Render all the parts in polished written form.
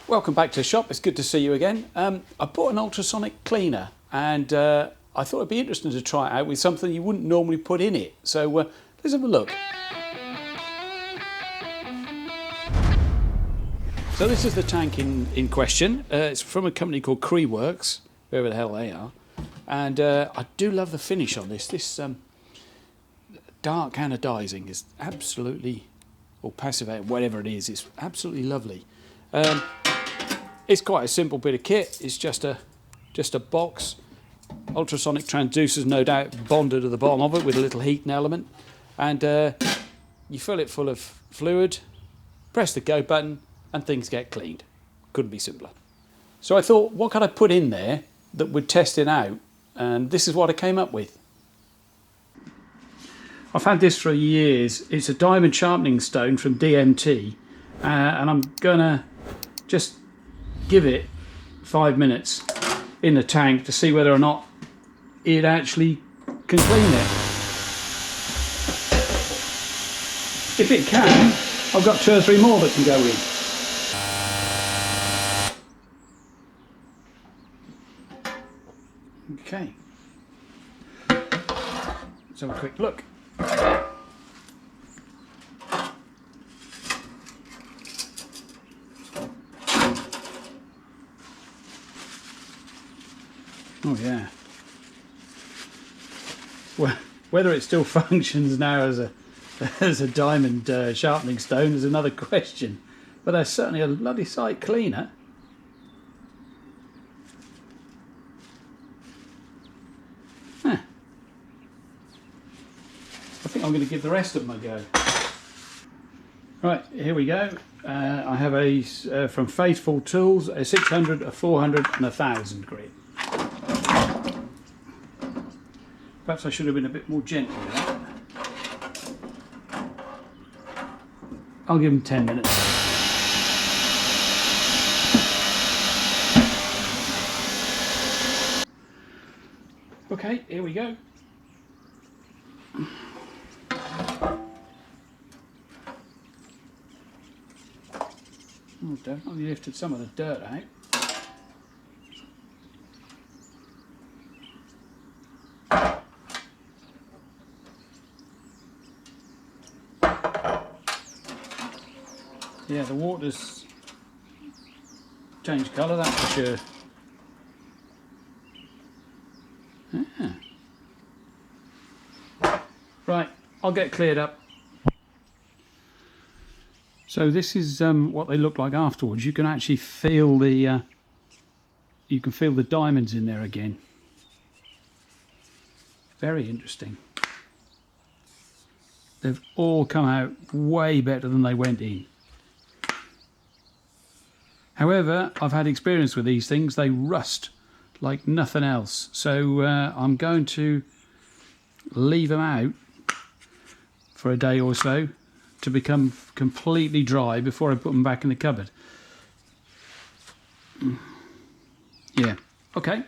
Welcome back to the shop. It's good to see you again. I bought an ultrasonic cleaner and I thought it'd be interesting to try it out with something you wouldn't normally put in it. So let's have a look. So this is the tank in question. It's from a company called Works, wherever the hell they are. And I do love the finish on this. This dark anodizing is absolutely, or passive, whatever it is, it's absolutely lovely. It's quite a simple bit of kit. It's just a box, ultrasonic transducers no doubt bonded to the bottom of it with a little heating element, and you fill it full of fluid, press the go button and things get cleaned. Couldn't be simpler. So I thought, what could I put in there that would test it out, and this is what I came up with. I've had this for years. It's a diamond sharpening stone from DMT, and I'm gonna just give it 5 minutes in the tank to see whether or not it actually can clean it. If it can, I've got 2 or 3 more that can go in. Okay, let's have a quick look. Oh yeah. Well, whether it still functions now as a diamond sharpening stone is another question, but that's certainly a bloody sight cleaner. Huh. I think I'm going to give the rest of them a go. Right, here we go. I have a from Faithful Tools, a 600, a 400 and a 1000 grit. Perhaps I should have been a bit more gentle with that. I'll give them 10 minutes. Okay, here we go. Oh, definitely lifted some of the dirt out. Yeah, the water's changed colour, that's for sure. Right, I'll get cleared up. So this is what they look like afterwards. You can actually feel the diamonds in there again. Very interesting. They've all come out way better than they went in. However, I've had experience with these things. They rust like nothing else. So I'm going to leave them out for a day or so to become completely dry before I put them back in the cupboard. Yeah, okay,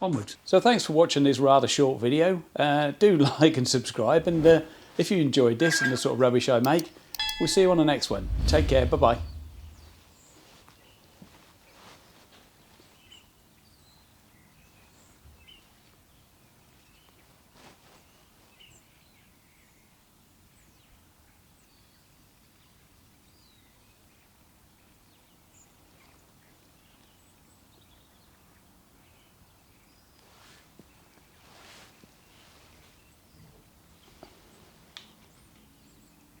onwards. So thanks for watching this rather short video. Do like and subscribe, and if you enjoyed this and the sort of rubbish I make, we'll see you on the next one. Take care, bye-bye.